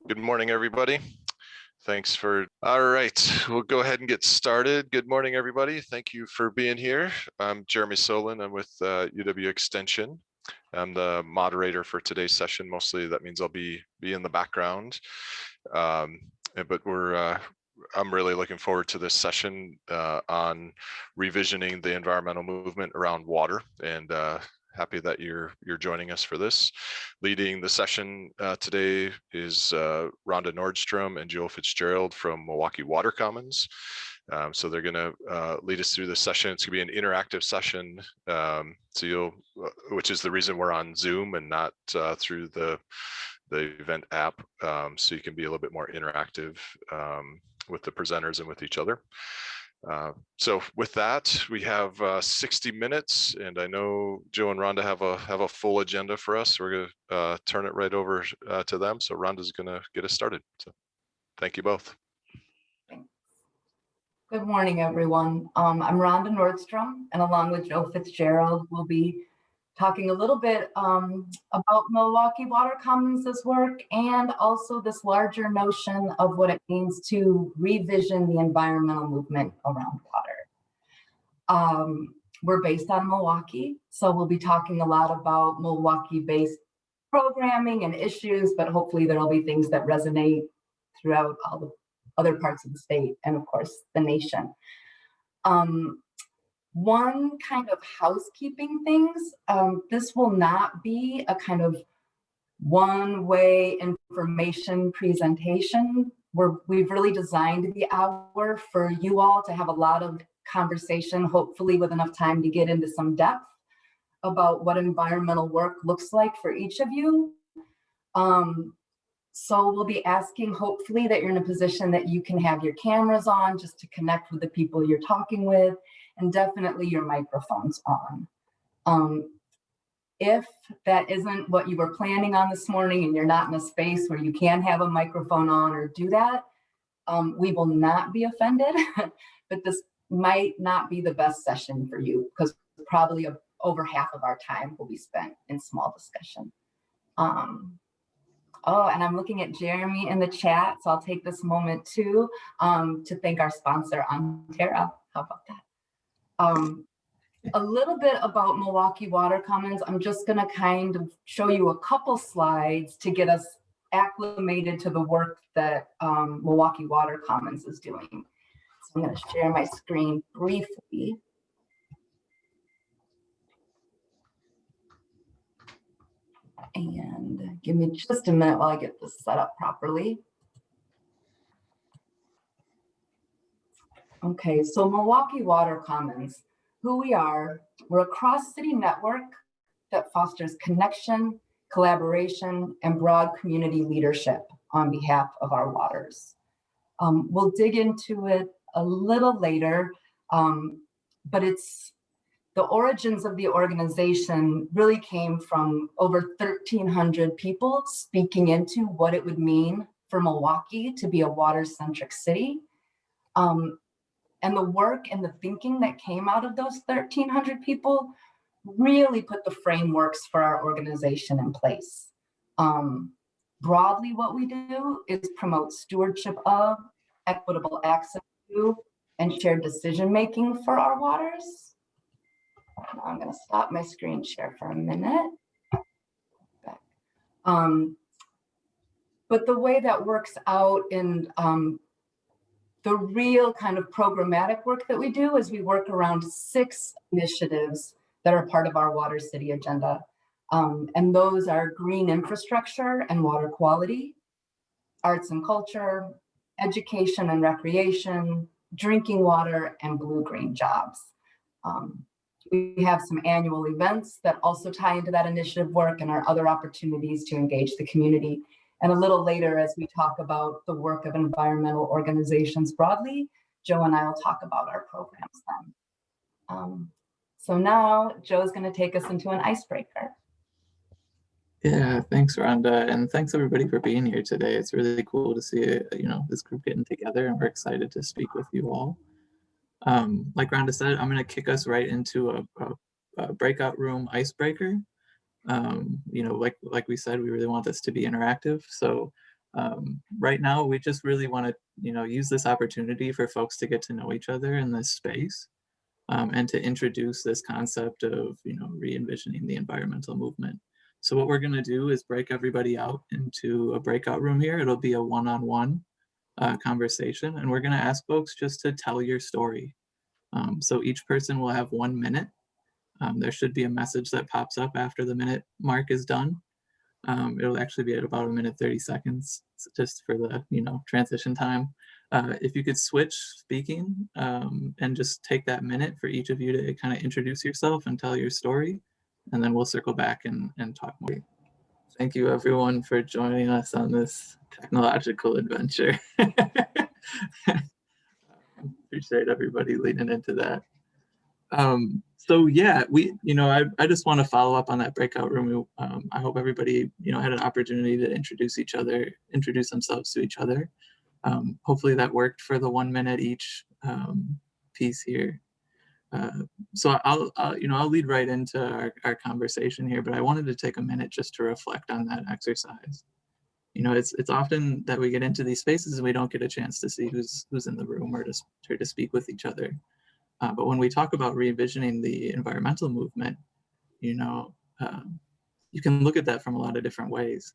Good morning, everybody. Thanks for, all right, we'll go ahead and get started. Good morning, everybody. Thank you for being here. I'm Jeremy Solon. I'm with UW Extension. I'm the moderator for today's session. Mostly that means I'll be in the background. But I'm really looking forward to this session on revisioning the environmental movement around water, and happy that you're joining us for this. Leading the session today is Rhonda Nordstrom and Joe Fitzgerald from Milwaukee Water Commons. So they're going to lead us through this session. It's going to be an interactive session, which is the reason we're on Zoom and not through the event app, so you can be a little bit more interactive with the presenters and with each other. So with that, we have 60 minutes, and I know Joe and Rhonda have a full agenda for us. We're going to turn it right over to them. So Rhonda's going to get us started. So thank you both. Thanks. Good morning, everyone. I'm Rhonda Nordstrom, and along with Joe Fitzgerald, we'll be talking a little bit about Milwaukee Water Commons' work, and also this larger notion of what it means to revision the environmental movement around water. We're based out of Milwaukee, so we'll be talking a lot about Milwaukee-based programming and issues, but hopefully there'll be things that resonate throughout all the other parts of the state and, of course, the nation. One kind of housekeeping things, this will not be a kind of one-way information presentation. We've really designed the hour for you all to have a lot of conversation, hopefully with enough time to get into some depth about what environmental work looks like for each of you. So we'll be asking, hopefully, that you're in a position that you can have your cameras on just to connect with the people you're talking with, and definitely your microphones on. If that isn't what you were planning on this morning and you're not in a space where you can have a microphone on or do that, we will not be offended, but this might not be the best session for you, because probably over half of our time will be spent in small discussion. Oh, and I'm looking at Jeremy in the chat, so I'll take this moment too to thank our sponsor, Terra. How about that? A little bit about Milwaukee Water Commons. I'm just going to kind of show you a couple slides to get us acclimated to the work that Milwaukee Water Commons is doing. So I'm going to share my screen briefly. And give me just a minute while I get this set up properly. Okay, so Milwaukee Water Commons, who we are, we're a cross-city network that fosters connection, collaboration, and broad community leadership on behalf of our waters. We'll dig into it a little later, but the origins of the organization really came from over 1,300 people speaking into what it would mean for Milwaukee to be a water-centric city. And the work and the thinking that came out of those 1,300 people really put the frameworks for our organization in place. Broadly, what we do is promote stewardship of, equitable access to, and shared decision-making for our waters. Now I'm going to stop my screen share for a minute. But the way that works out in the real kind of programmatic work that we do is we work around 6 initiatives that are part of our Water City agenda. And those are green infrastructure and water quality, arts and culture, education and recreation, drinking water, and blue-green jobs. We have some annual events that also tie into that initiative work and our other opportunities to engage the community. And a little later, as we talk about the work of environmental organizations broadly, Joe and I will talk about our programs then. So now Joe's going to take us into an icebreaker. Yeah, thanks, Rhonda, and thanks everybody for being here today. It's really cool to see this group getting together, and we're excited to speak with you all. Like Rhonda said, I'm going to kick us right into a breakout room icebreaker. Like we said, we really want this to be interactive. So Right now, we just really want to, use this opportunity for folks to get to know each other in this space, and to introduce this concept of, re-envisioning the environmental movement. So what we're going to do is break everybody out into a breakout room here. It'll be a one-on-one conversation, and we're going to ask folks just to tell your story. So each person will have 1 minute. There should be a message that pops up after the minute mark is done. It'll actually be at about 1 minute 30 seconds, just for the transition time. If you could switch speaking, and just take that minute for each of you to kind of introduce yourself and tell your story, and then we'll circle back and talk more. Thank you everyone for joining us on this technological adventure. Appreciate everybody leaning into that. So yeah, I just want to follow up on that breakout room. I hope everybody, had an opportunity to introduce themselves to each other. Hopefully that worked for the 1 minute each piece here. So I'll lead right into our conversation here, but I wanted to take a minute just to reflect on that exercise. It's often that we get into these spaces and we don't get a chance to see who's in the room or to speak with each other. But when we talk about re-envisioning the environmental movement, you can look at that from a lot of different ways.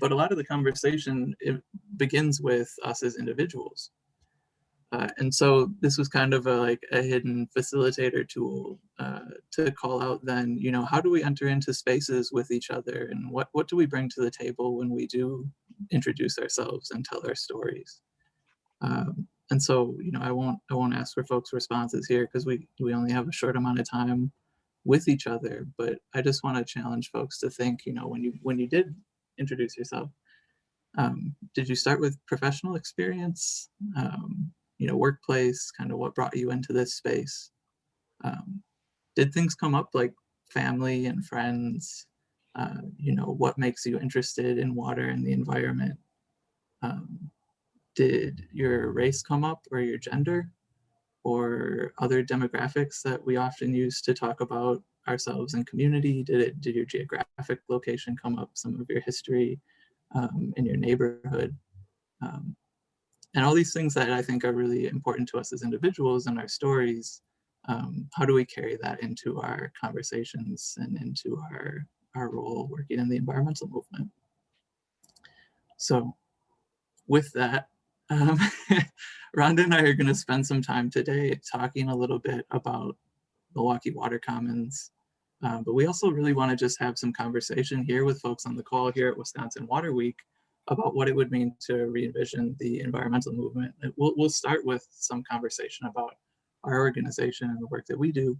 But a lot of the conversation, it begins with us as individuals. And so this was kind of a hidden facilitator tool to call out then, how do we enter into spaces with each other, and what do we bring to the table when we do introduce ourselves and tell our stories? And so, I won't ask for folks' responses here because we only have a short amount of time with each other. But I just want to challenge folks to think, when you did introduce yourself, did you start with professional experience, workplace, kind of what brought you into this space? Did things come up like family and friends? What makes you interested in water and the environment? Did your race come up, or your gender, or other demographics that we often use to talk about ourselves and community? Did your geographic location come up, some of your history in your neighborhood? And all these things that I think are really important to us as individuals and our stories. How do we carry that into our conversations and into our role working in the environmental movement? So with that, Rhonda and I are going to spend some time today talking a little bit about Milwaukee Water Commons, but we also really want to just have some conversation here with folks on the call here at Wisconsin Water Week about what it would mean to re-envision the environmental movement. We'll start with some conversation about our organization and the work that we do,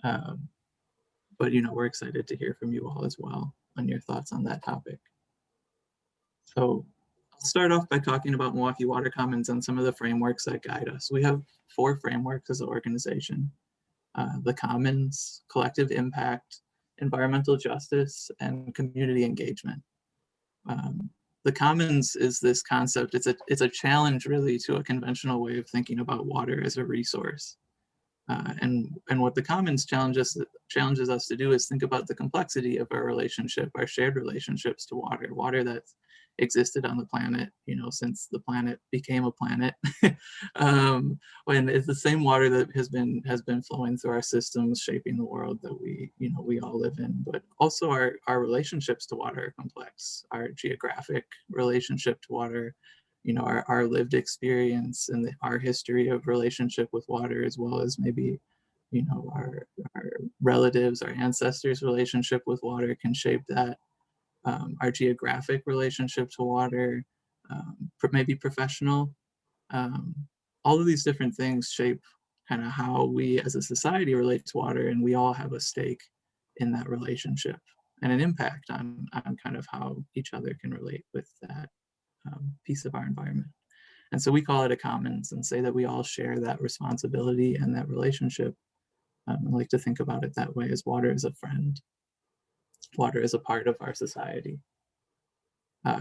but we're excited to hear from you all as well on your thoughts on that topic. So I'll start off by talking about Milwaukee Water Commons and some of the frameworks that guide us. We have 4 frameworks as an organization: the Commons, collective impact, environmental justice, and community engagement. The Commons is this concept. It's a challenge really to a conventional way of thinking about water as a resource. And what the Commons challenges us to do is think about the complexity of our relationship, our shared relationships to water that's existed on the planet, since the planet became a planet. When it's the same water that has been flowing through our systems, shaping the world that we all live in. But also our relationships to water are complex. Our geographic relationship to water, our lived experience and our history of relationship with water, as well as maybe, our relatives, our ancestors' relationship with water can shape that. Our geographic relationship to water, maybe professional. All of these different things shape kind of how we as a society relate to water, and we all have a stake in that relationship and an impact on kind of how each other can relate with that piece of our environment. And so we call it a commons and say that we all share that responsibility and that relationship. I like to think about it that way, as water is a friend. Water is a part of our society.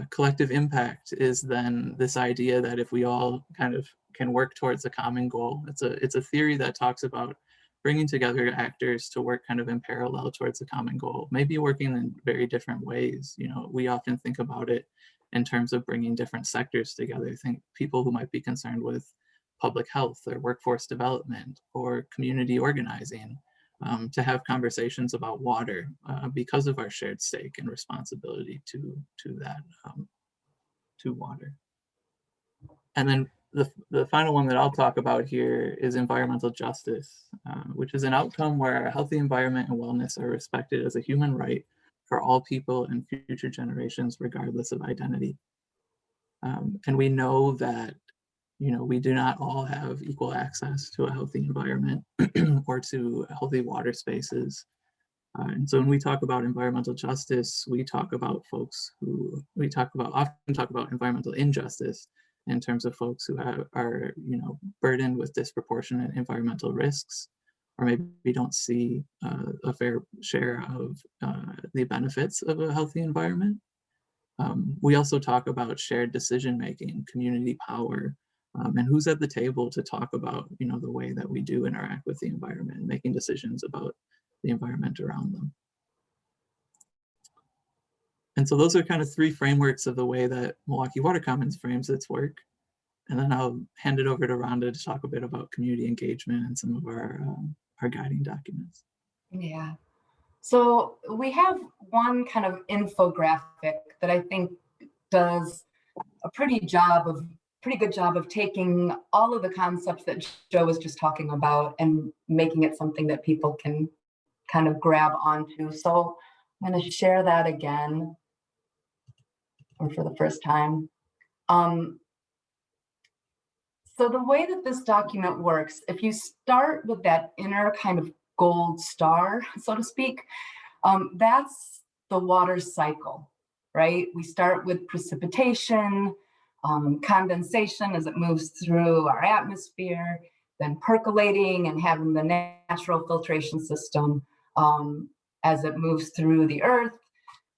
Collective impact is then this idea that if we all kind of can work towards a common goal, it's a theory that talks about bringing together actors to work kind of in parallel towards a common goal, maybe working in very different ways. We often think about it in terms of bringing different sectors together. Think people who might be concerned with public health or workforce development or community organizing, to have conversations about water because of our shared stake and responsibility to that, to water. And then the final one that I'll talk about here is environmental justice, which is an outcome where a healthy environment and wellness are respected as a human right for all people and future generations, regardless of identity. And we know that, you know, we do not all have equal access to a healthy environment or to healthy water spaces. And so when we talk about environmental justice, we talk about folks who, often talk about environmental injustice in terms of folks who are, you know, burdened with disproportionate environmental risks, or maybe don't see a fair share of the benefits of a healthy environment. We also talk about shared decision-making, community power, and who's at the table to talk about, you know, the way that we do interact with the environment, making decisions about the environment around them. And so those are kind of three frameworks of the way that Milwaukee Water Commons frames its work. And then I'll hand it over to Rhonda to talk a bit about community engagement and some of our guiding documents. Yeah. So we have one kind of infographic that I think does a pretty good job of taking all of the concepts that Joe was just talking about and making it something that people can kind of grab onto. So I'm going to share that again, or for the first time. So the way that this document works, if you start with that inner kind of gold star, so to speak, that's the water cycle, right? We start with precipitation, condensation as it moves through our atmosphere, then percolating and having the natural filtration system as it moves through the earth,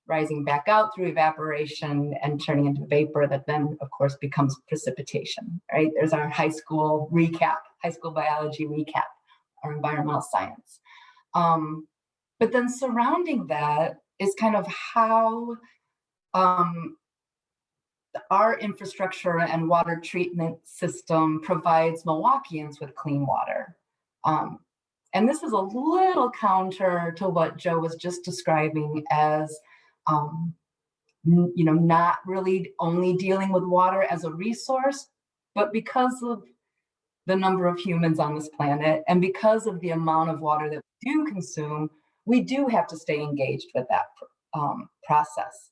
rising back out through evaporation and turning into vapor that then, of course, becomes precipitation, right? There's our high school biology recap, our environmental science. But then surrounding that is kind of how our infrastructure and water treatment system provides Milwaukeeans with clean water. And this is a little counter to what Joe was just describing as, you know, not really only dealing with water as a resource, but because of the number of humans on this planet and because of the amount of water that we do consume, we do have to stay engaged with that process.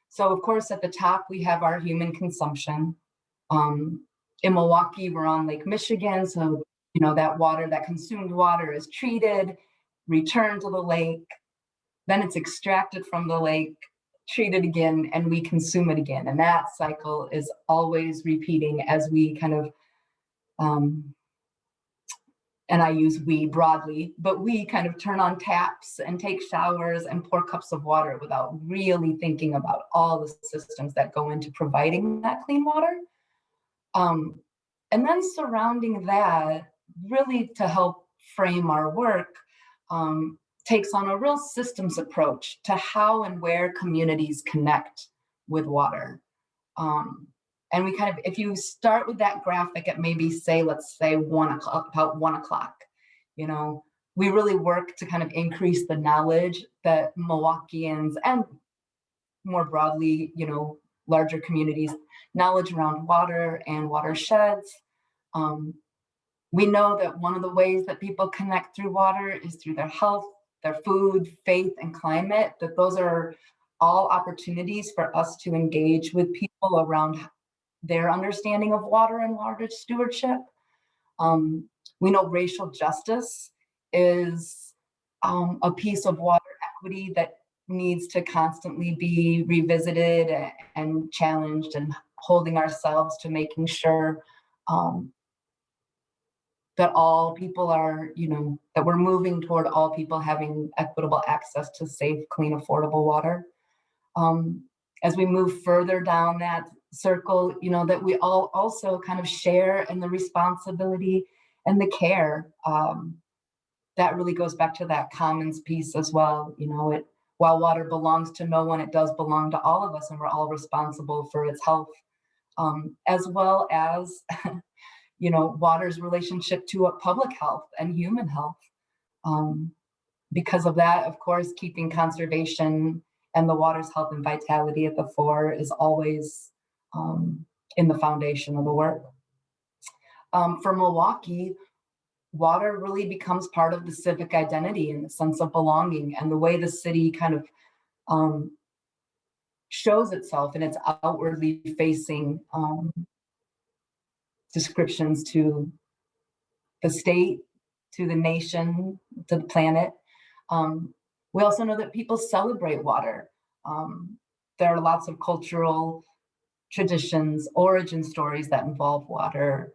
So of course, at the top, we have our human consumption. In Milwaukee, we're on Lake Michigan. So, you know, that water, that consumed water is treated, returned to the lake, then it's extracted from the lake, treated again, and we consume it again. And that cycle is always repeating as we kind of, and I use we broadly, but we kind of turn on taps and take showers and pour cups of water without really thinking about all the systems that go into providing that clean water. And then surrounding that, really to help frame our work, takes on a real systems approach to how and where communities connect with water. And we kind of, if you start with that graphic at maybe say, let's say about 1 o'clock, you know, we really work to kind of increase the knowledge that Milwaukeeans and more broadly, you know, larger communities, knowledge around water and watersheds. We know that one of the ways that people connect through water is through their health, their food, faith, and climate, that those are all opportunities for us to engage with people around their understanding of water and water stewardship. We know racial justice is a piece of water equity that needs to constantly be revisited and challenged, and holding ourselves to making sure that all people are, you know, that we're moving toward all people having equitable access to safe, clean, affordable water. As we move further down that circle, you know, that we all also kind of share in the responsibility and the care. That really goes back to that commons piece as well. You know, while water belongs to no one, it does belong to all of us, and we're all responsible for its health, as well as, water's relationship to public health and human health. Because of that, of course, keeping conservation and the water's health and vitality at the fore is always in the foundation of the work. For Milwaukee, water really becomes part of the civic identity and the sense of belonging, and the way the city kind of shows itself in its outwardly facing descriptions to the state, to the nation, to the planet. We also know that people celebrate water. There are lots of cultural traditions, origin stories that involve water,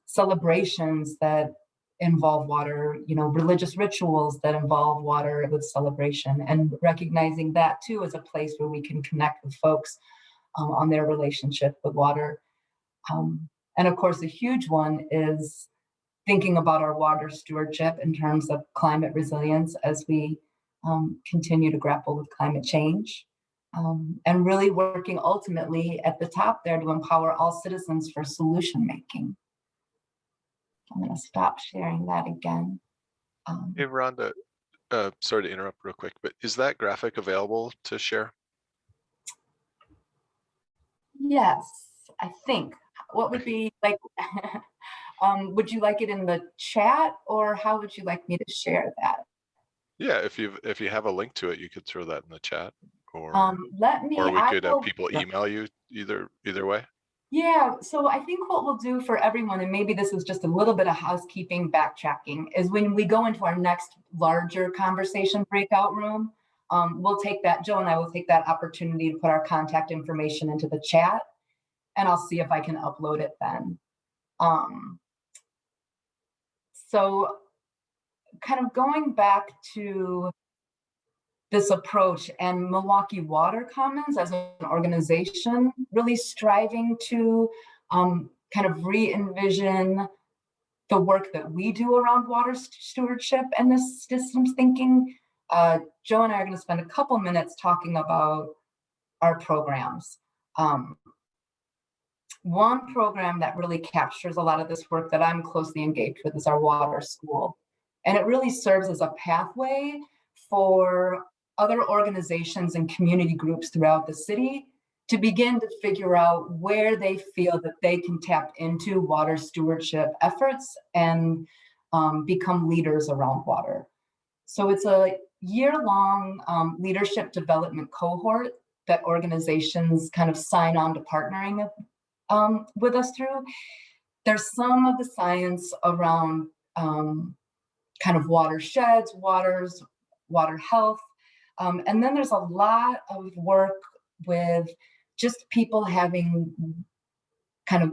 celebrations that involve water, religious rituals that involve water with celebration, and recognizing that too as a place where we can connect with folks on their relationship with water. And of course, a huge one is thinking about our water stewardship in terms of climate resilience as we continue to grapple with climate change. And really working ultimately at the top there to empower all citizens for solution making. I'm going to stop sharing that again. Hey, Rhonda, sorry to interrupt real quick, but is that graphic available to share? Yes, I think. What would be like, would you like it in the chat, or how would you like me to share that? Yeah, if you have a link to it, you could throw that in the chat, or we could have people email you, either way. Yeah, so I think what we'll do for everyone, and maybe this is just a little bit of housekeeping backtracking, is when we go into our next larger conversation breakout room, we'll take that, Joe and I will take that opportunity to put our contact information into the chat, and I'll see if I can upload it then. So kind of going back to this approach and Milwaukee Water Commons as an organization, really striving to kind of re-envision the work that we do around water stewardship and this systems thinking. Joe and I are going to spend a couple minutes talking about our programs. One program that really captures a lot of this work that I'm closely engaged with is our water school. And it really serves as a pathway for other organizations and community groups throughout the city to begin to figure out where they feel that they can tap into water stewardship efforts and become leaders around water. So it's a year-long leadership development cohort that organizations kind of sign on to partnering with us through. There's some of the science around kind of watersheds, water health. And then there's a lot of work with just people having kind of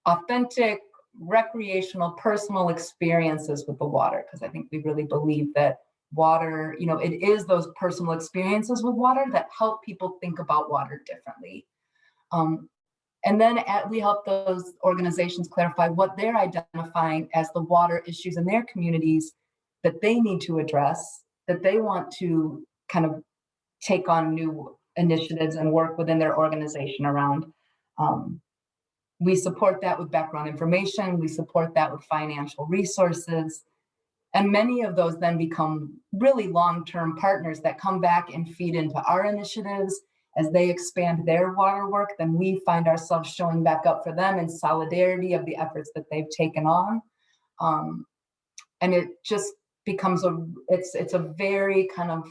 authentic, recreational, personal experiences with the water, because I think we really believe that water, it is those personal experiences with water that help people think about water differently. And then we help those organizations clarify what they're identifying as the water issues in their communities that they need to address, that they want to kind of take on new initiatives and work within their organization around. We support that with background information. We support that with financial resources. And many of those then become really long-term partners that come back and feed into our initiatives. As they expand their water work, then we find ourselves showing back up for them in solidarity of the efforts that they've taken on. And it just becomes it's a very kind of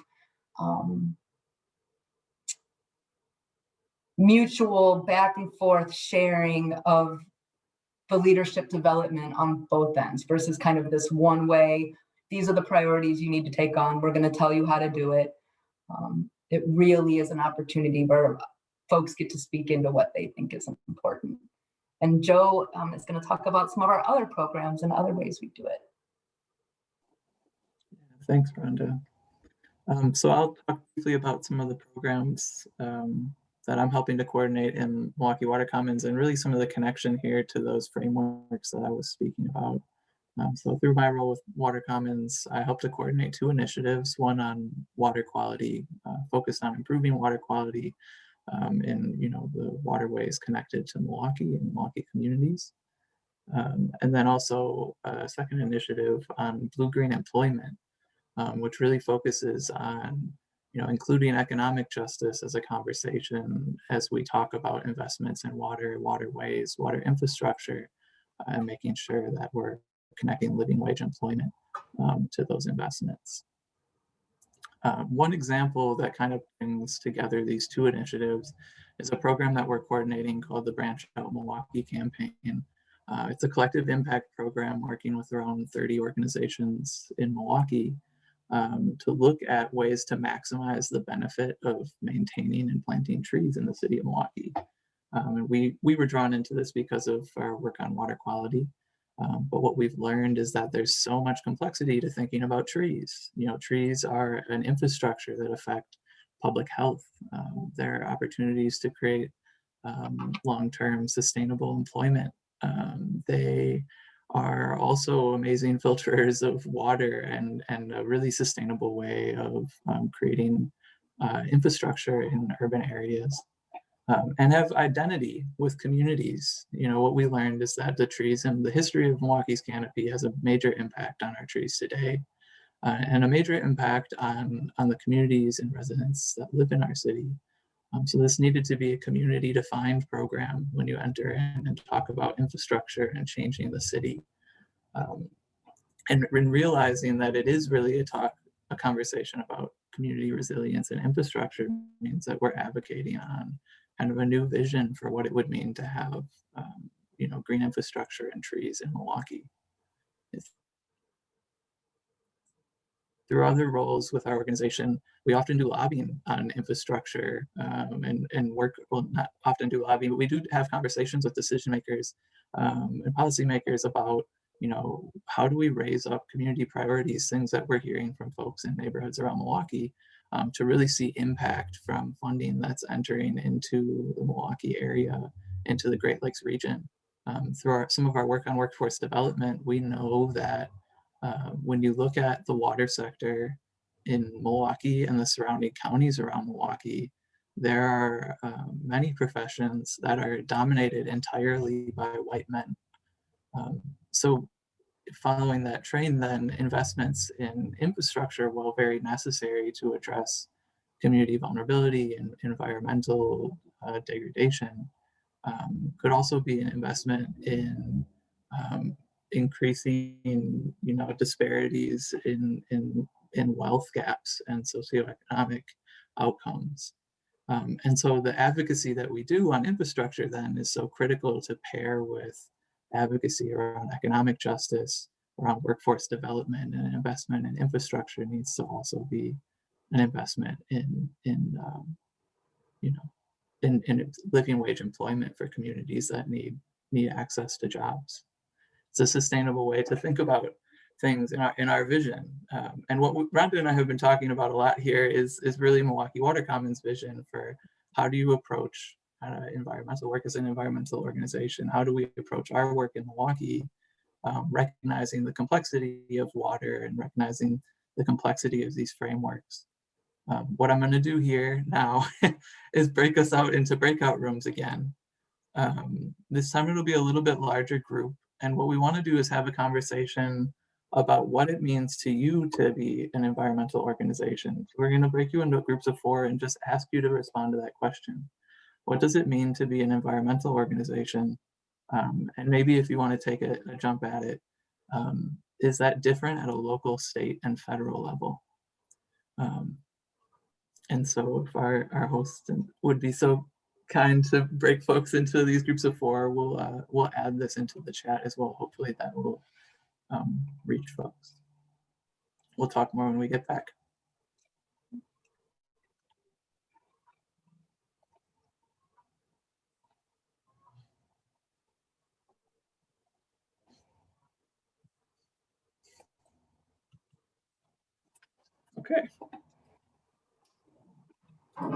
mutual back and forth sharing of the leadership development on both ends versus kind of this one way, these are the priorities you need to take on, we're going to tell you how to do it. It really is an opportunity where folks get to speak into what they think is important. And Joe is going to talk about some of our other programs and other ways we do it. Thanks, Rhonda. So I'll talk briefly about some of the programs that I'm helping to coordinate in Milwaukee Water Commons, and really some of the connection here to those frameworks that I was speaking about. So through my role with Water Commons, I help to coordinate 2 initiatives, one on water quality, focused on improving water quality in the waterways connected to Milwaukee and Milwaukee communities. And then also a second initiative on blue-green employment, which really focuses on including economic justice as a conversation as we talk about investments in water, waterways, water infrastructure, and making sure that we're connecting living wage employment to those investments. One example that kind of brings together these 2 initiatives is a program that we're coordinating called the Branch Out Milwaukee campaign. It's a collective impact program working with around 30 organizations in Milwaukee to look at ways to maximize the benefit of maintaining and planting trees in the city of Milwaukee. And we were drawn into this because of our work on water quality. But what we've learned is that there's so much complexity to thinking about trees. Trees are an infrastructure that affect public health. There are opportunities to create long-term sustainable employment. They are also amazing filters of water and a really sustainable way of creating infrastructure in urban areas. And have identity with communities. What we learned is that the trees and the history of Milwaukee's canopy has a major impact on our trees today, and a major impact on the communities and residents that live in our city. So this needed to be a community-defined program when you enter in and talk about infrastructure and changing the city. And in realizing that it is really a conversation about community resilience and infrastructure means that we're advocating on kind of a new vision for what it would mean to have, green infrastructure and trees in Milwaukee. Through other roles with our organization, we often do lobbying on infrastructure and work, well, not often do lobbying, but we do have conversations with decision makers and policymakers about, how do we raise up community priorities, things that we're hearing from folks in neighborhoods around Milwaukee to really see impact from funding that's entering into the Milwaukee area, into the Great Lakes region. Through some of our work on workforce development, we know that when you look at the water sector in Milwaukee and the surrounding counties around Milwaukee, there are many professions that are dominated entirely by white men. So following that train, then investments in infrastructure, while very necessary to address community vulnerability and environmental degradation, could also be an investment in increasing, disparities in wealth gaps and socioeconomic outcomes. And so the advocacy that we do on infrastructure then is so critical to pair with advocacy around economic justice, around workforce development, and investment in infrastructure needs to also be an investment in living wage employment for communities that need access to jobs. It's a sustainable way to think about things in our vision. And what Rhonda and I have been talking about a lot here is really Milwaukee Water Commons vision for how do you approach environmental work as an environmental organization? How do we approach our work in Milwaukee, recognizing the complexity of water and recognizing the complexity of these frameworks? What I'm going to do here now is break us out into breakout rooms again. This time it'll be a little bit larger group. And what we want to do is have a conversation about what it means to you to be an environmental organization. So we're going to break you into groups of 4 and just ask you to respond to that question. What does it mean to be an environmental organization? And maybe if you want to take a jump at it, is that different at a local, state, and federal level? And so if our host would be so kind to break folks into these groups of 4, we'll add this into the chat as well. Hopefully that will reach folks. We'll talk more when we get back. Okay.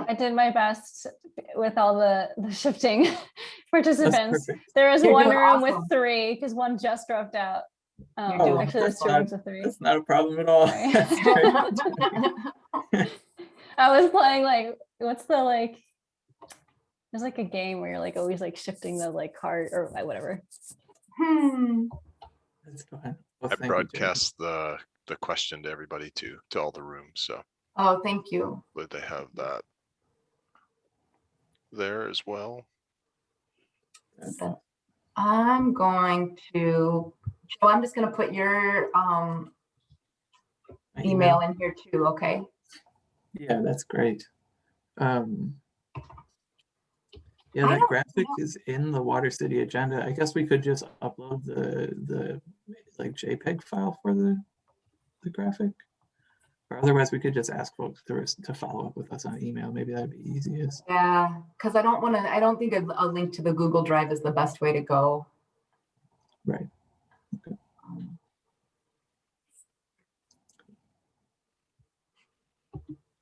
I did my best with all the shifting participants. Perfect. There is You're one doing room awesome. with 3 because one just dropped out. Oh, doing actually, good it's two work. rooms of three. That's not a problem at all. Sorry. That's great. I was playing like, what's the like? There's like a game where you're like always like shifting the like card or whatever. That's fine. Well, I thank you, Jeremy. broadcast the question to everybody too, to all the rooms. So Oh, thank you. would they have that there as well? Then I'm going to, Joe, I'm just going to put your My email in here too, okay? Yeah, that's great. Yeah, I that don't graphic know. is in the Water City agenda. I guess we could just upload the like JPEG file for the graphic. Or otherwise we could just ask folks to follow up with us on email. Maybe that'd be easiest. Yeah, because I don't think a link to the Google Drive is the best way to go. Right. Okay.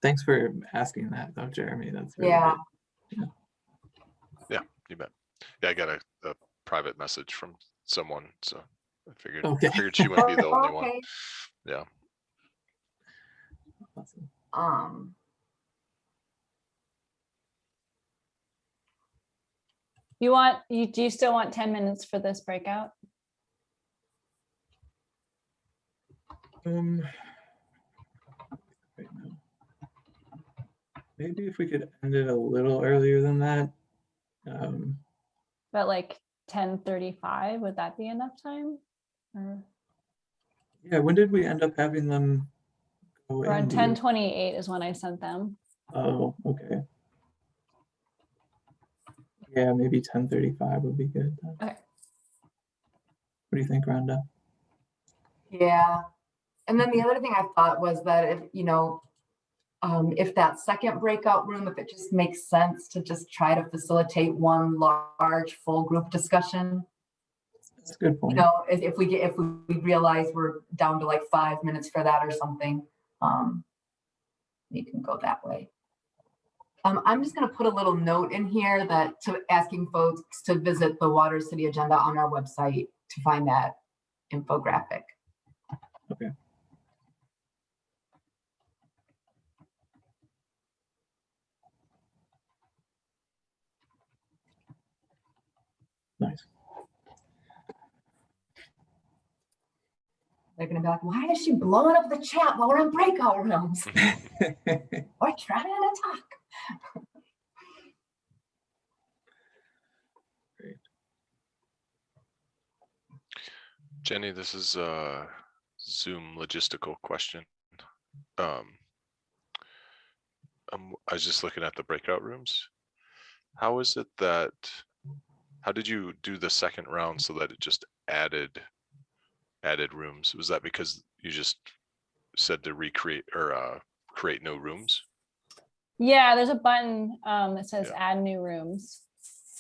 Thanks for asking that though, Jeremy. That's really Yeah. good. Yeah, you bet. Yeah, I got a private message from someone, so I figured she wouldn't be the only one. Okay. Yeah. Awesome. Do you still want 10 minutes for this breakout? Right now. Maybe if we could end it a little earlier than that. About like 10:35, would that be enough time? Or Yeah, when did we end up having them go in? around Do you- 10:28 is when I sent them. Oh, okay. Yeah, maybe 10:35 would be good. Then. Okay. What do you think, Rhonda? Yeah. And then the other thing I thought was that if that second breakout room, if it just makes sense to just try to facilitate one large full group discussion. That's a good point. If we realize we're down to like 5 minutes for that or something, you can go that way. I'm just going to put a little note in here asking folks to visit the Water City agenda on our website to find that infographic. Okay. Nice. They're going to be like, why is she blowing up the chat while we're in breakout rooms? We're trying to talk. Great. Jenny, this is a Zoom logistical question. I was just looking at the breakout rooms. How did you do the second round so that it just added rooms? Was that because you just said to recreate or create no rooms? Yeah, there's a button that says Yeah. add new rooms.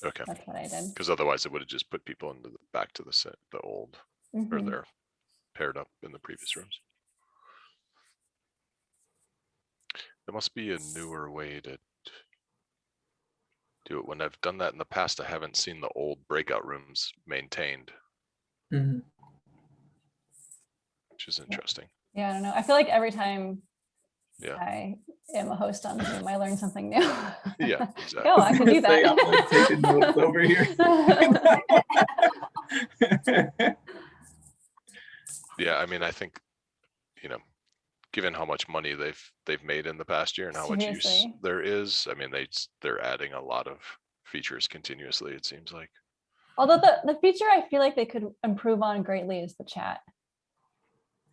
Okay. That's what I did. Because otherwise it would have just put people into back to the old, or Mhm. they're paired up in the previous rooms. There must be a newer way to do it. When I've done that in the past, I haven't seen the old breakout rooms maintained, Mhm. which is interesting. Yeah, I don't know. I feel like every time Yeah. I am a host on Zoom, I learn something new. Yeah, exactly. Oh, I can do Say, I'm like that. taking notes over here. Yeah, I mean, I think, given how much money they've made in the past year and how much use Seriously. there is, I mean, they're adding a lot of features continuously, it seems like. Although the feature I feel like they could improve on greatly is the chat.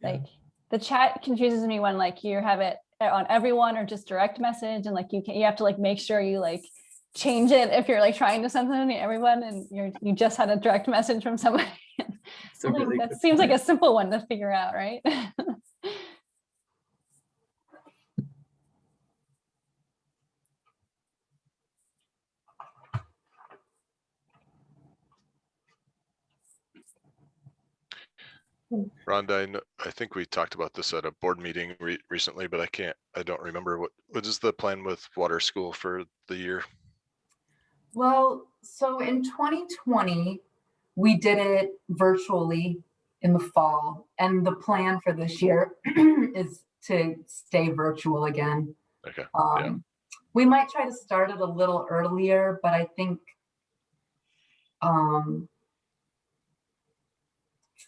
Yeah. Like the chat confuses me when like you have it on everyone or just direct message, and like you have to like make sure you like change it if you're like trying to send something to everyone and you just had a direct message from somebody. It's a really That good seems like point. a simple one to figure out, right? Rhonda, I think we talked about this at a board meeting recently, but I don't remember what is the plan with water school for the year? Well, so in 2020, we did it virtually in the fall. And the plan for this year is to stay virtual again. Okay. We might try to start it a little earlier, but I think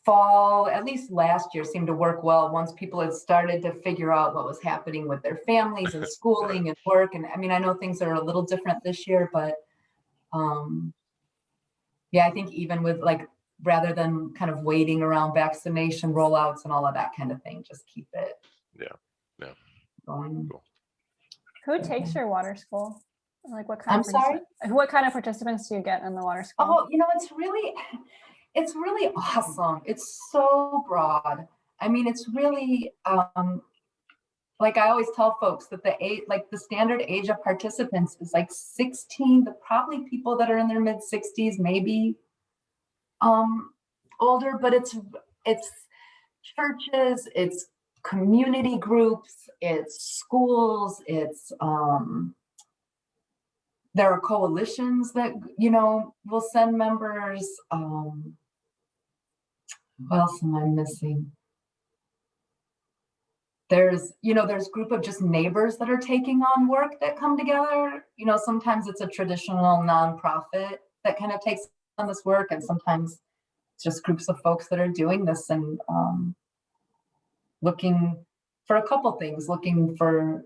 fall, at least last year, seemed to work well once people had started to figure out what was happening with their families and schooling and work. And I mean, I know things are a little different this year, but yeah, I think even with like, rather than kind of waiting around vaccination rollouts and all of that kind of thing, just keep it going. Cool. Who takes your water school? Like what kind I'm of sorry? What kind of participants do you get in the water school? Oh, you know, it's really awesome. It's so broad. I mean, it's really, like I always tell folks that the standard age of participants is like 16, but probably people that are in their mid 60s, maybe older, but it's churches, it's community groups, it's schools, it's there are coalitions that, you know, will send members. What else am I missing? There's a group of just neighbors that are taking on work that come together. You know, sometimes it's a traditional nonprofit that kind of takes on this work, and sometimes it's just groups of folks that are doing this and looking for a couple things, looking for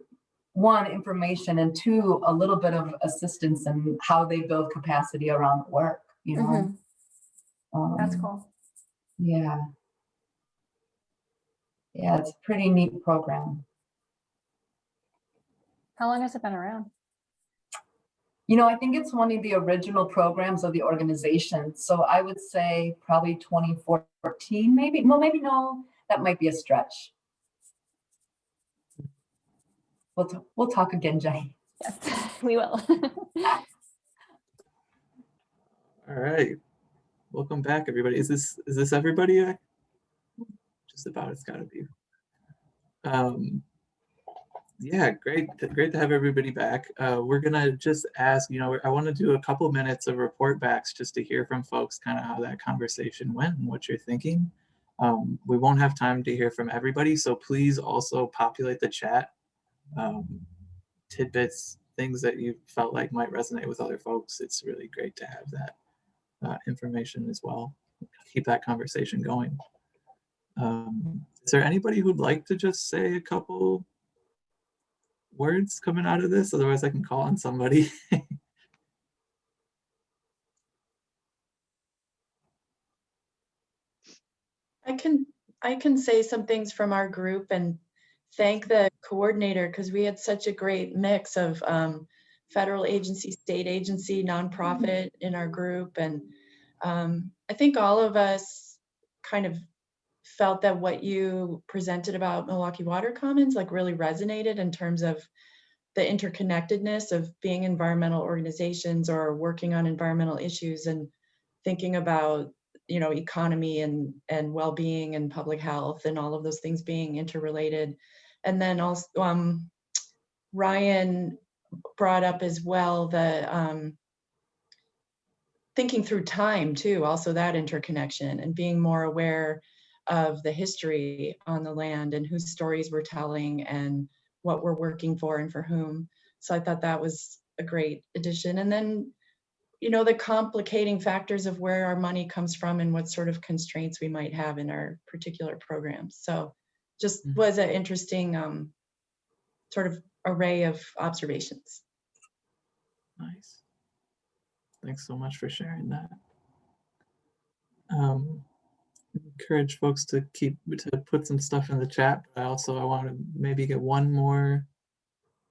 one, information, and two, a little bit of assistance in how they build capacity around work, you know? That's cool. Yeah. Yeah, it's a pretty neat program. How long has it been around? You know, I think it's one of the original programs of the organization. So I would say probably 2014, maybe. Well, maybe no, that might be a stretch. We'll talk again, Jenny. Yes, we will. All right. Welcome back, everybody. Is this everybody? Just about, it's gotta be. Yeah, great to have everybody back. We're gonna just ask, you know, I want to do a couple minutes of report backs just to hear from folks kind of how that conversation went and what you're thinking. We won't have time to hear from everybody, so please also populate the chat. Tidbits, things that you felt like might resonate with other folks. It's really great to have that information as well. Keep that conversation going. Is there anybody who'd like to just say a couple words coming out of this? Otherwise I can call on somebody. I can say some things from our group and thank the coordinator, because we had such a great mix of federal agency, state agency, nonprofit in our group. And I think all of us kind of felt that what you presented about Milwaukee Water Commons like really resonated in terms of the interconnectedness of being environmental organizations or working on environmental issues and thinking about, you know, economy and well-being and public health and all of those things being interrelated. And then also Ryan brought up as well the thinking through time too, also that interconnection and being more aware of the history on the land and whose stories we're telling and what we're working for and for whom. So I thought that was a great addition. And then, you know, the complicating factors of where our money comes from and what sort of constraints we might have in our particular programs. So just was an interesting sort of array of observations. Nice. Thanks so much for sharing that. Encourage folks to put some stuff in the chat, but I want to maybe get one more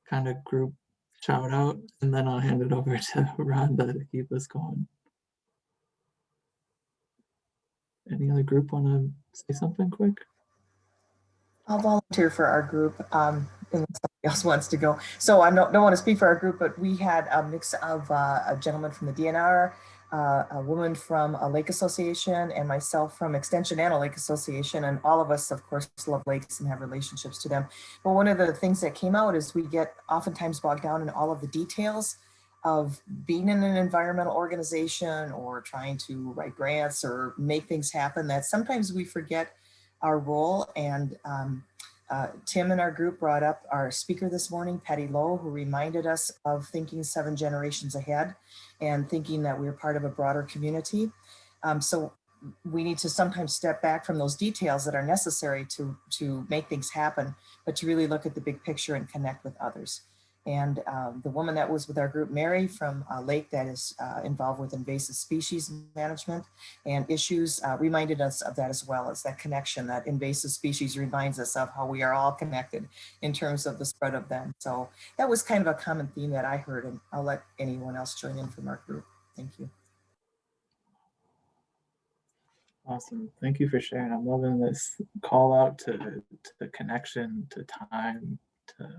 kind of group shout out, and then I'll hand it over to Rhonda to keep us going. Any other group want to say something quick? I'll volunteer for our group unless somebody else wants to go. So I don't want to speak for our group, but we had a mix of a gentleman from the DNR, a woman from a lake association, and myself from Extension and a lake association. And all of us, of course, love lakes and have relationships to them. But one of the things that came out is we get oftentimes bogged down in all of the details of being in an environmental organization or trying to write grants or make things happen, that sometimes we forget our role. And Tim in our group brought up our speaker this morning, Patty Lowe, who reminded us of thinking 7 generations ahead and thinking that we're part of a broader community. So we need to sometimes step back from those details that are necessary to make things happen, but to really look at the big picture and connect with others. And the woman that was with our group, Mary, from Lake, that is involved with invasive species management and issues, reminded us of that as well, as that connection. That invasive species reminds us of how we are all connected in terms of the spread of them. So that was kind of a common theme that I heard, and I'll let anyone else join in from our group. Thank you. Awesome. Thank you for sharing. I'm loving this call out to connection, to time, to,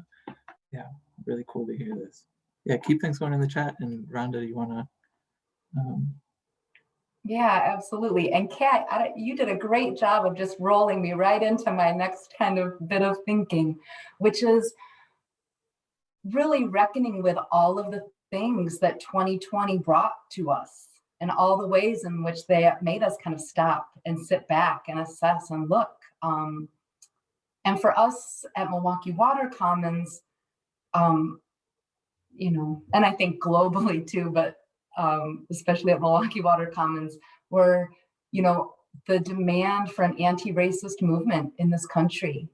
yeah, really cool to hear this. Yeah, keep things going in the chat. And Rhonda, you want to? Yeah, absolutely. And Kat, you did a great job of just rolling me right into my next kind of bit of thinking, which is really reckoning with all of the things that 2020 brought to us and all the ways in which they made us kind of stop and sit back and assess and look. And for us at Milwaukee Water Commons, you know, and I think globally too, but especially at Milwaukee Water Commons, where, you know, the demand for an anti-racist movement in this country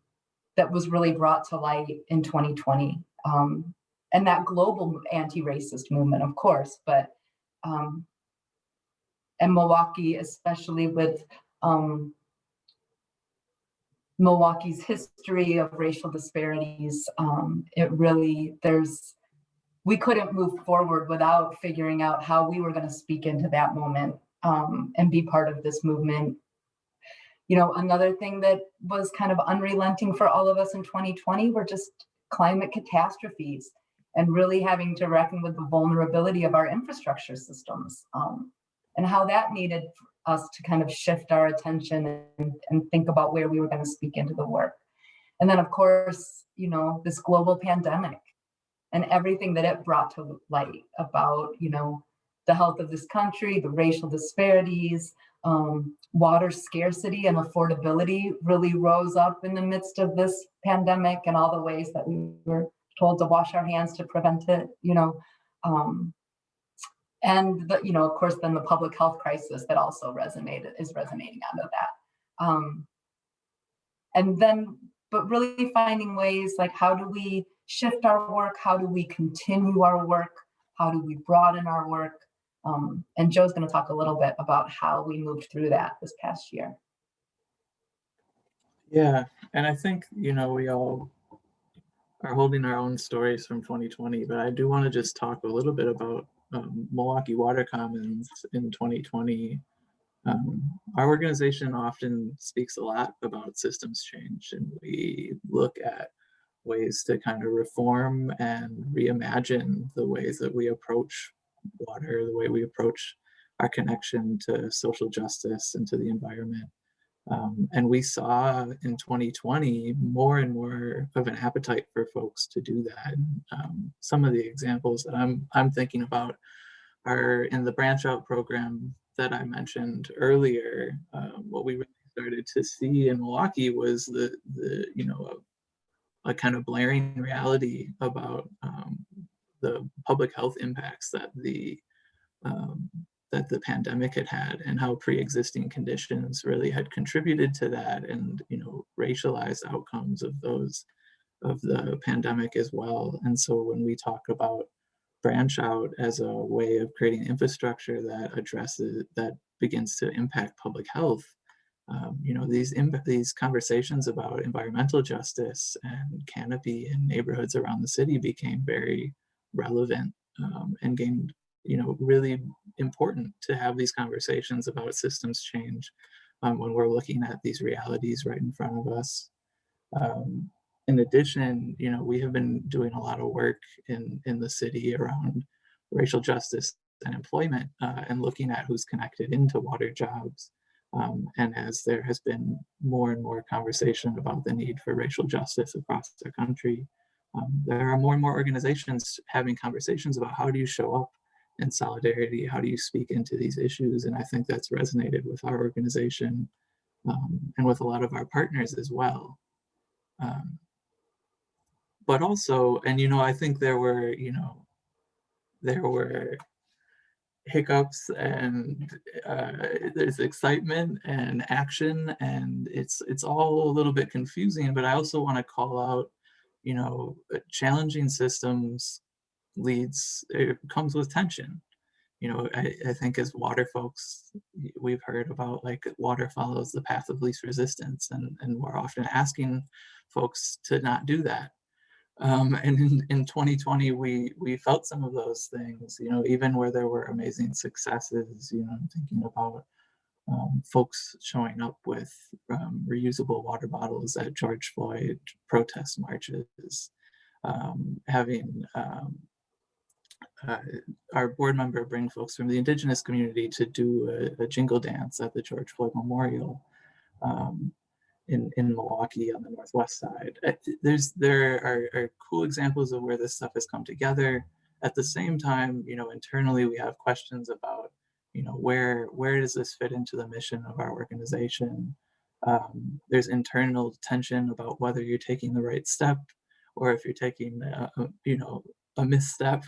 that was really brought to light in 2020. And that global anti-racist movement, of course, but and Milwaukee, especially with Milwaukee's history of racial disparities, it really, we couldn't move forward without figuring out how we were going to speak into that moment and be part of this movement. You know, another thing that was kind of unrelenting for all of us in 2020 were just climate catastrophes and really having to reckon with the vulnerability of our infrastructure systems and how that needed us to kind of shift our attention and think about where we were going to speak into the work. And then, of course, you know, this global pandemic and everything that it brought to light about, you know, the health of this country, the racial disparities, water scarcity and affordability really rose up in the midst of this pandemic and all the ways that we were told to wash our hands to prevent it, you know. And, you know, of course, then the public health crisis that also is resonating out of that. And then, but really finding ways like, how do we shift our work? How do we continue our work? How do we broaden our work? And Joe's going to talk a little bit about how we moved through that this past year. Yeah, and I think, you know, we all are holding our own stories from 2020, but I do want to just talk a little bit about Milwaukee Water Commons in 2020. Our organization often speaks a lot about systems change, and we look at ways to kind of reform and reimagine the ways that we approach water, the way we approach our connection to social justice and to the environment. And we saw in 2020 more and more of an appetite for folks to do that. Some of the examples that I'm thinking about are in the Branch Out program that I mentioned earlier. What we really started to see in Milwaukee was the you know, a kind of blaring reality about the public health impacts that the pandemic had and how pre-existing conditions really had contributed to that, and, you know, racialized outcomes of the pandemic as well. And so when we talk about Branch Out as a way of creating infrastructure that begins to impact public health, you know, these conversations about environmental justice and canopy in neighborhoods around the city became very relevant and gained, you know, really important to have these conversations about systems change when we're looking at these realities right in front of us. In addition, you know, we have been doing a lot of work in the city around racial justice and employment and looking at who's connected into water jobs. And as there has been more and more conversation about the need for racial justice across the country, There are more and more organizations having conversations about how do you show up in solidarity, how do you speak into these issues, and I think that's resonated with our organization and with a lot of our partners as well. But also, and I think there were hiccups, and there's excitement and action, and it's all a little bit confusing. But I also want to call out, challenging systems it comes with tension. I think as water folks, we've heard about like water follows the path of least resistance, and we're often asking folks to not do that. And in 2020, we felt some of those things, even where there were amazing successes. I'm thinking about folks showing up with reusable water bottles at George Floyd protest marches, having our board member bring folks from the Indigenous community to do a jingle dance at the George Floyd Memorial. In Milwaukee on the northwest side. There are cool examples of where this stuff has come together. At the same time, internally we have questions about, where does this fit into the mission of our organization? There's internal tension about whether you're taking the right step or if you're taking, a misstep.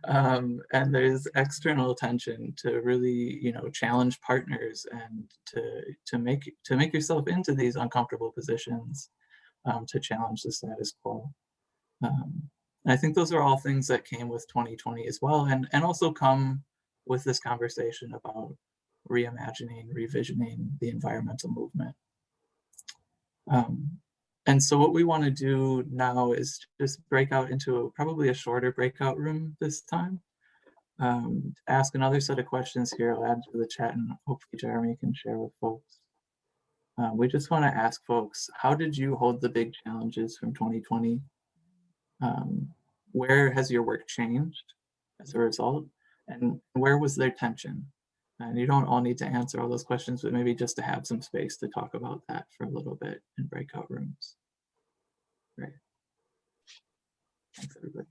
And there's external tension to really, challenge partners and to make yourself into these uncomfortable positions, to challenge the status quo. And I think those are all things that came with 2020 as well, and also come with this conversation about reimagining, revisioning the environmental movement. And so what we want to do now is just break out into probably a shorter breakout room this time. Ask another set of questions here. I'll add to the chat, and hopefully Jeremy can share with folks. We just want to ask folks, how did you hold the big challenges from 2020? Where has your work changed as a result? And where was there tension? And you don't all need to answer all those questions, but maybe just to have some space to talk about that for a little bit in breakout rooms. Great. Thanks, everybody.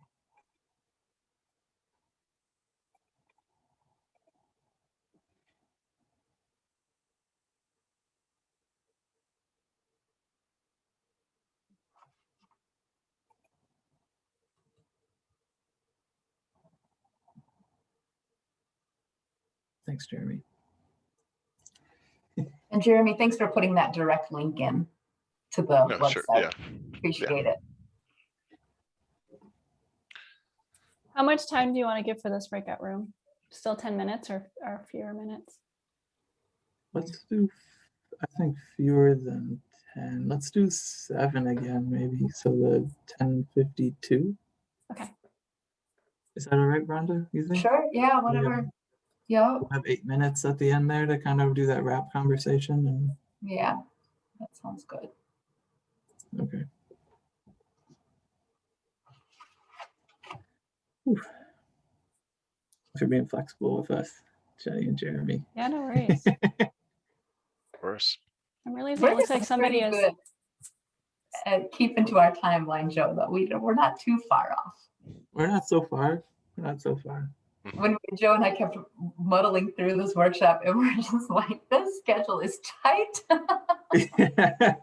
Thanks, Jeremy. And Jeremy, thanks for putting that direct link in to the website. Sure, yeah. Appreciate it. How much time do you want to give for this breakout room? Still 10 minutes or fewer minutes? Let's do, I think, fewer than 10. Let's do 7 again, maybe. So the 10:52. Okay. Is that all right, Rhonda? You think? Sure. Yeah. Whatever. Yeah. We'll have 8 minutes at the end there to kind of do that wrap conversation. And Yeah. That sounds good. okay. Thanks for being flexible with us, Jenny and Jeremy. Yeah, no worries. Of course. I'm really it looks like somebody is good at keeping to our timeline, Joe, but we're not too far off. We're not so far. We're not so far. When Joe and I kept muddling through this workshop, and we're just like, this schedule is tight. Yeah.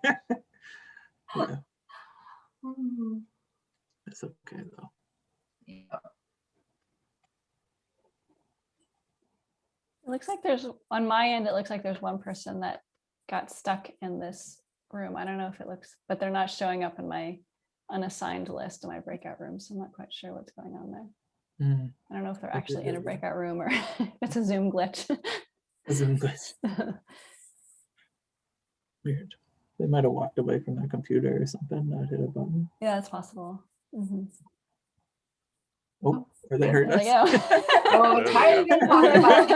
It's okay though. Yeah. It looks like there's, on my end, it looks like there's one person that got stuck in this room. I don't know if it looks, but they're not showing up in my unassigned list of my breakout rooms. So I'm not quite sure what's going on there. I don't know if they're actually in a breakout room or it's a Zoom glitch. A Zoom glitch. Weird. They might have walked away from their computer or something, not hit a button. Yeah, it's possible. Mm-hmm. Oh, or they heard us. Oh, it's hard to talk about.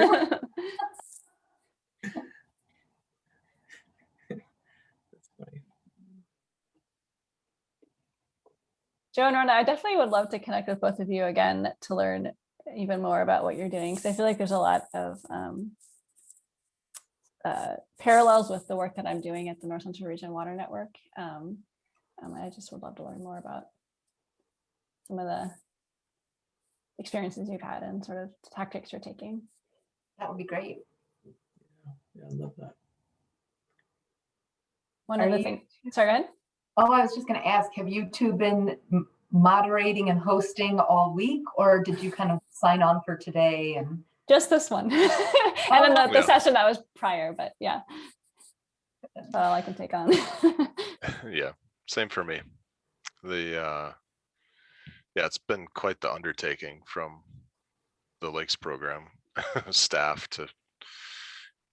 That's funny. Joe and Rhonda, I definitely would love to connect with both of you again to learn even more about what you're doing, because I feel like there's a lot of parallels with the work that I'm doing at the North Central Region Water Network. I just would love to learn more about some of the experiences you've had and sort of tactics you're taking. That would be great. Yeah, I love that. One Are of the you- things, sorry, go ahead. Oh, I was just going to ask, have you two been moderating and hosting all week, or did you kind of sign on for today? And Just this one. And then the Yeah. session that was prior, but yeah. That's all I can take on. Yeah, same for me. Yeah, it's been quite the undertaking from the Lakes program staff to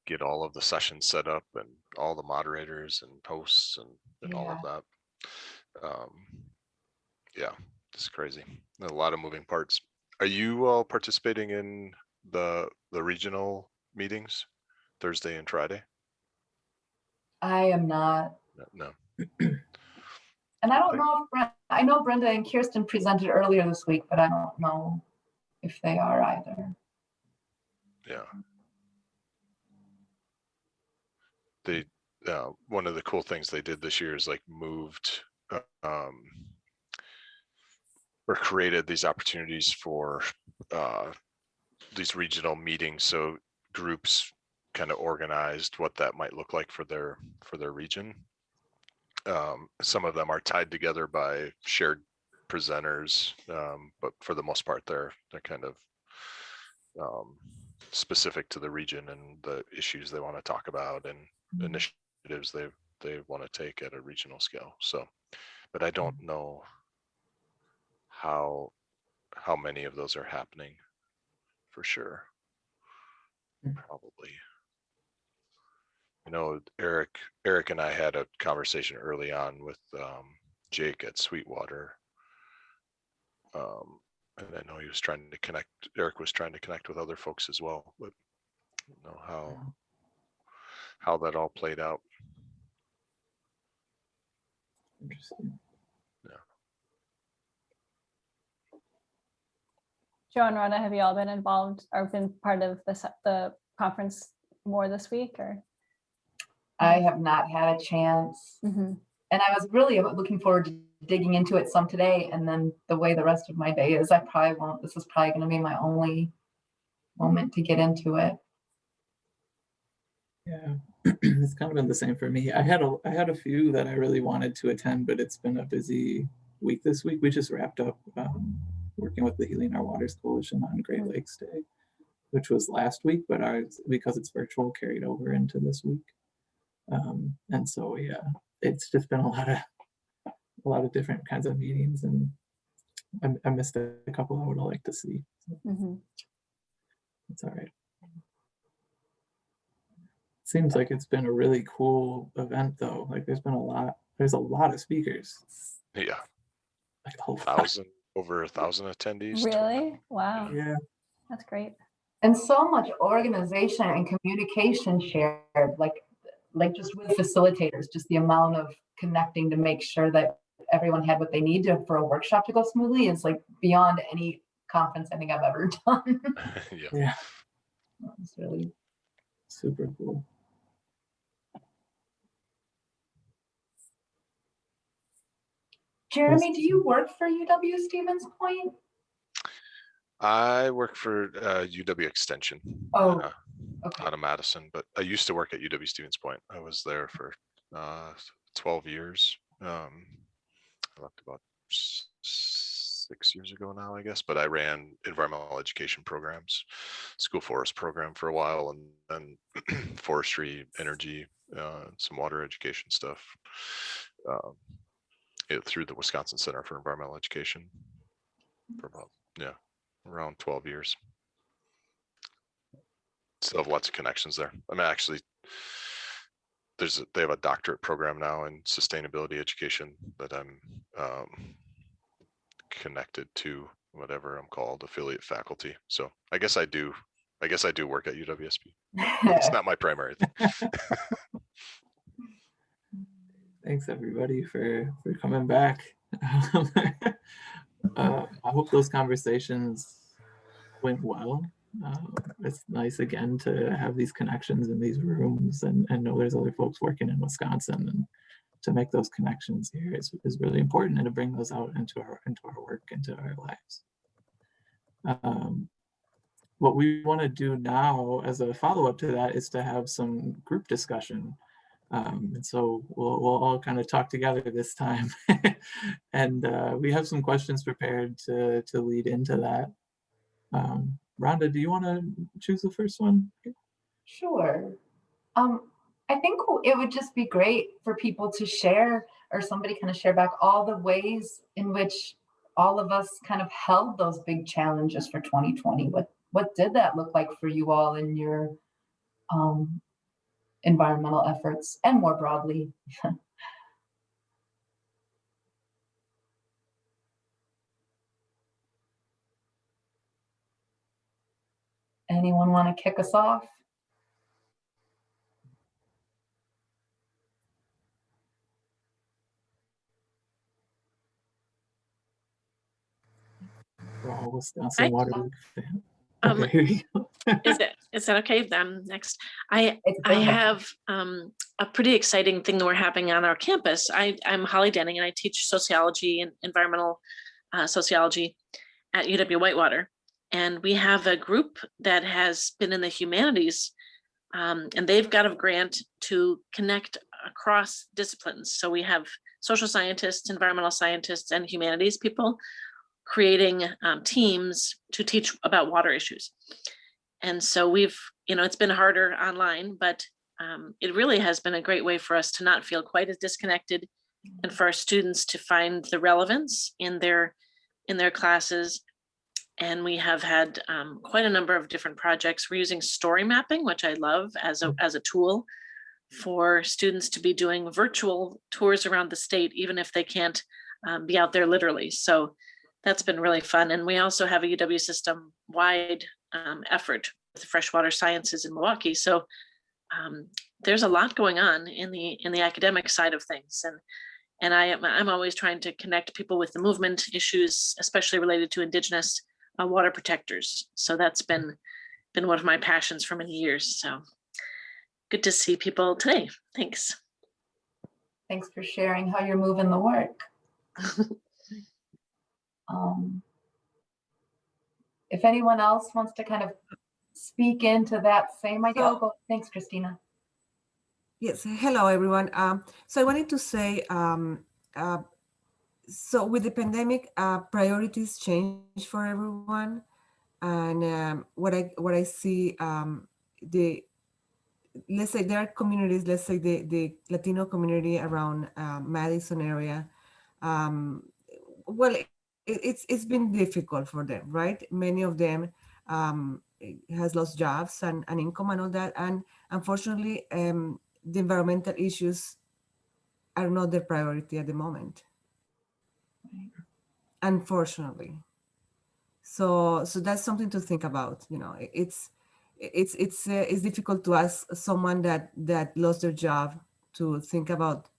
get all of the sessions set up and all the moderators and hosts and all of that. Yeah, it's crazy. A lot of moving parts. Are you all participating in the regional meetings Thursday and Friday? I am not. No. And I don't know if I know Brenda and Kirsten presented earlier this week, but I don't know if they are either. Yeah. They one of the cool things they did this year is like moved or created these opportunities for these regional meetings. So groups kind of organized what that might look like for their region. Some of them are tied together by shared presenters, but for the most part, they're kind of specific to the region and the issues they want to talk about and initiatives they want to take at a regional scale. So, but I don't know how many of those are happening for sure. Probably. You know, Eric and I had a conversation early on with Jake at Sweetwater. And I know he was trying to connect, Eric was trying to connect with other folks as well, but I don't know how that all played out. Interesting. Joe and Rhonda, have you all been involved or been part of the conference more this week? Or I have not had a chance. And I was really looking forward to digging into it some today, and then the way the rest of my day is, I probably won't. This is probably going to be my only moment to get into it. Yeah, it's kind of been the same for me. I had a few that I really wanted to attend, but it's been a busy week this week. We just wrapped up working with the Healing Our Waters Coalition on Great Lakes Day, which was last week, but because it's virtual, carried over into this week. And so yeah, it's just been a lot of different kinds of meetings, and I missed a couple I would have liked to see. So it's all right. Seems like it's been a really cool event though. Like there's a lot of speakers. Yeah. Like a whole over 1,000 attendees. Really? Wow. Yeah. That's great. And so much organization and communication shared, like just with facilitators, just the amount of connecting to make sure that everyone had what they need for a workshop to go smoothly is like beyond any conference I think I've ever done. Yeah. It's really Super cool. Jeremy, do you work for UW Stevens Point? I work for UW Extension Okay. out of Madison, but I used to work at UW Stevens Point. I was there for 12 years. I left about 6 years ago now, I guess, but I ran environmental education programs, school forest program for a while, and then forestry, energy, some water education stuff through the Wisconsin Center for Environmental Education for about, around 12 years. Still have lots of connections there. I mean, actually, they have a doctorate program now in sustainability education that I'm connected to, whatever I'm called, affiliate faculty. So I guess I do work at UWSP. It's not my primary thing. Thanks everybody for coming back. I hope those conversations went well. It's nice again to have these connections in these rooms and know there's other folks working in Wisconsin, and make those connections here is really important, and to bring those out into our work, into our lives. What we want to do now as a follow-up to that is to have some group discussion. And so we'll all kind of talk together this time. And we have some questions prepared to lead into that. Rhonda, do you want to choose the first one? Sure. I think it would just be great for people to share, or somebody kind of share back all the ways in which all of us kind of held those big challenges for 2020. What did that look like for you all in your environmental efforts, and more broadly? Anyone want to kick us off? We're all Wisconsin Water League fan. Um, Okay, here you go. is that okay? Then next, I It's have a pretty exciting thing that we're having on our campus. I'm Holly Denney, and I teach sociology and environmental sociology at UW Whitewater. And we have a group that has been in the humanities, and they've got a grant to connect across disciplines. So we have social scientists, environmental scientists, and humanities people creating teams to teach about water issues. And so we've, it's been harder online, but it really has been a great way for us to not feel quite as disconnected, and for our students to find the relevance in their classes. And we have had quite a number of different projects. We're using story mapping, which I love as a tool for students to be doing virtual tours around the state, even if they can't be out there literally. So that's been really fun. And we also have a UW system-wide effort with freshwater sciences in Milwaukee. So there's a lot going on in the academic side of things. And I'm always trying to connect people with the movement issues, especially related to Indigenous water protectors. So that's been one of my passions for many years. So good to see people today. Thanks. Thanks for sharing how you're moving the work. If anyone else wants to kind of speak into that same idea. Oh, thanks, Christina. Yes, hello everyone. So I wanted to say, so with the pandemic, priorities change for everyone, and what I see, let's say there are communities, let's say the Latino community around Madison area. Well, it's been difficult for them, right? Many of them has lost jobs and income and all that, and unfortunately, the environmental issues are not their priority at the moment, unfortunately. So that's something to think about. It's difficult to ask someone that lost their job to think about,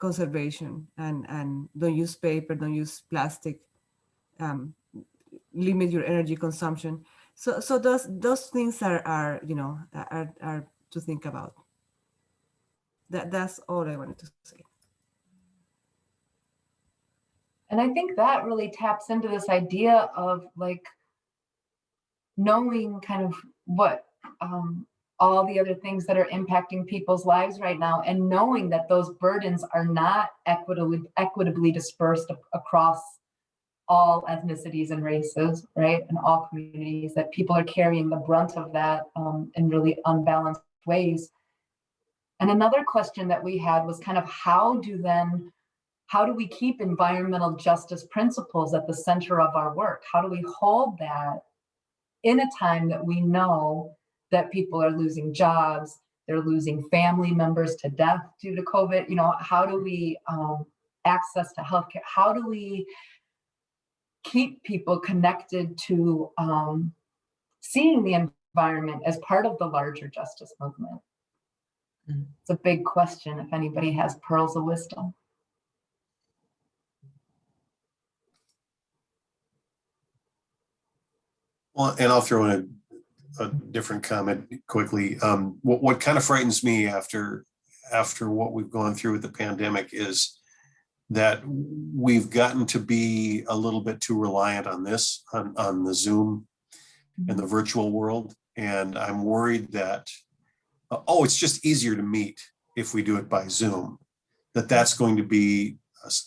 conservation and don't use paper, don't use plastic, limit your energy consumption. So those things are to think about. That's all I wanted to say. And I think that really taps into this idea of like knowing kind of what all the other things that are impacting people's lives right now, and knowing that those burdens are not equitably dispersed across all ethnicities and races, right? And all communities, that people are carrying the brunt of that in really unbalanced ways. And another question that we had was kind of how do we keep environmental justice principles at the center of our work? How do we hold that in a time that we know that people are losing jobs, they're losing family members to death due to COVID? How do we access to healthcare? How do we keep people connected to seeing the environment as part of the larger justice movement? It's a big question if anybody has pearls of wisdom. Well, and I'll throw in a different comment quickly. What kind of frightens me after after what we've gone through with the pandemic is that we've gotten to be a little bit too reliant on this, on the Zoom and the virtual world. And I'm worried that, oh, it's just easier to meet if we do it by Zoom, that's going to be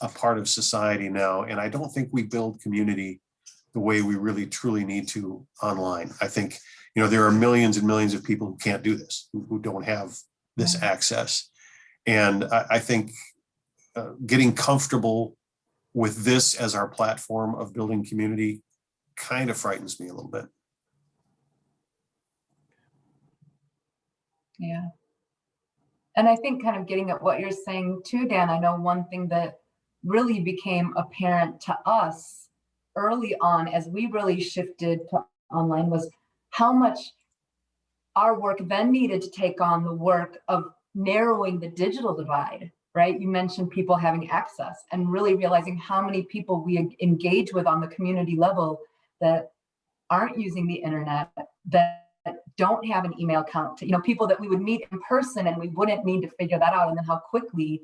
a part of society now. And I don't think we build community the way we really truly need to online. I think, there are millions and millions of people who can't do this, who don't have this access. And I think getting comfortable with this as our platform of building community kind of frightens me a little bit. Yeah. And I think kind of getting at what you're saying too, Dan, I know one thing that really became apparent to us early on as we really shifted to online was how much our work then needed to take on the work of narrowing the digital divide, right? You mentioned people having access and really realizing how many people we engage with on the community level that aren't using the internet, that don't have an email account, people that we would meet in person and we wouldn't need to figure that out. And then how quickly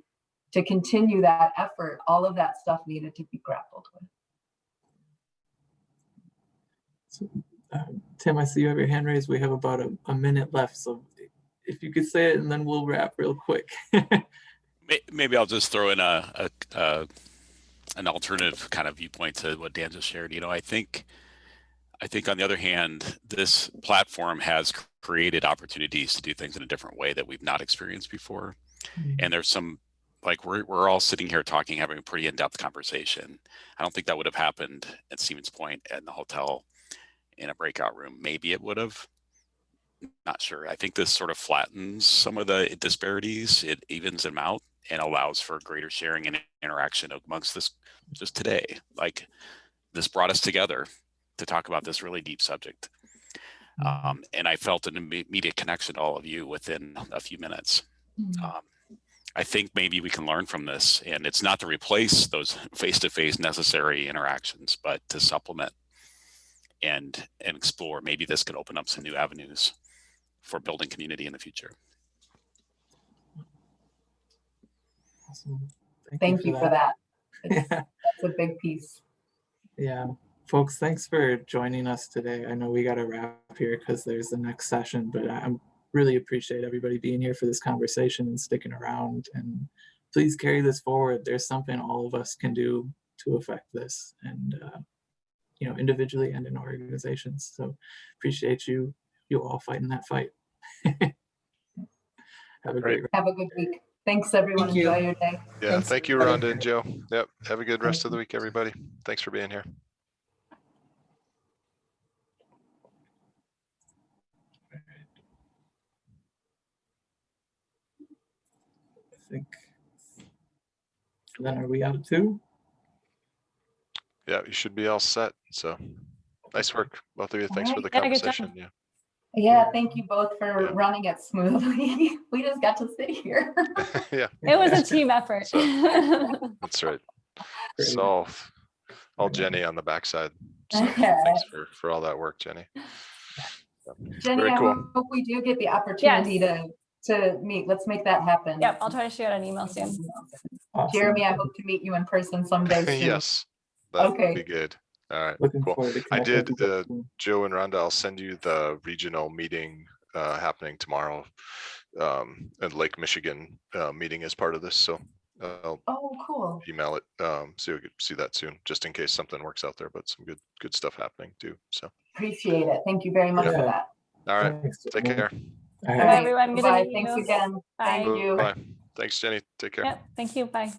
to continue that effort, all of that stuff needed to be grappled with. So, Tim, I see you have your hand raised. We have about a minute left. So if you could say it and then we'll wrap real quick. Maybe I'll just throw in an alternative kind of viewpoint to what Dan just shared. I think on the other hand, this platform has created opportunities to do things in a different way that we've not experienced before. Mm-hmm. And there's some, like we're all sitting here talking, having a pretty in-depth conversation. I don't think that would have happened at Stevens Point in the hotel in a breakout room. Maybe it would have, not sure. I think this sort of flattens some of the disparities. It evens them out and allows for greater sharing and interaction amongst this just today. Like this brought us together to talk about this really deep subject. And I felt an immediate connection to all of you within a few minutes. I think maybe we can learn from this, and it's not to replace those face-to-face necessary interactions, but to supplement and explore. Maybe this could open up some new avenues for building community in the future. Awesome. Thank you for that. That's a big piece. Yeah. Folks, thanks for joining us today. I know we got to wrap here because there's the next session, but I really appreciate everybody being here for this conversation and sticking around. And please carry this forward. There's something all of us can do to affect this, and individually and in organizations. So appreciate you all fighting that fight. Have a great week. Thanks, everyone. Thank you. Enjoy your day. Yeah, Thanks. thank you, Rhonda and Joe. Yep, have a good rest of the week, everybody. Thanks for being here. I think then are we out of two? Yeah, you should be all set. So nice work, both of you. Thanks for the Yeah, good job. conversation. Yeah, thank you both for running it smoothly. We just got to sit here. Yeah. It was a team effort. So, that's right. Great. So all Jenny on the backside. So thanks for all that work, Jenny. Jenny, Very I cool. hope we do get the opportunity to meet. Let's make that happen. Yep, I'll try to shoot out an email soon. Awesome. Jeremy, I hope to meet you in person someday soon. Yes, that would be good. All right, Looking cool. forward to I did, Joe and Rhonda, I'll send you the regional meeting happening tomorrow, and Lake Michigan meeting as part of this. So I'll cool. email it so you can see that soon, just in case something works out there, but some good stuff happening too. So appreciate it. Thank you very much for that. all right, take care. All Bye, right. everyone. Good Bye. to meet you. Thanks again. Bye. Thank you. Bye. Thanks, Jenny. Take care. Yep, thank you. Bye.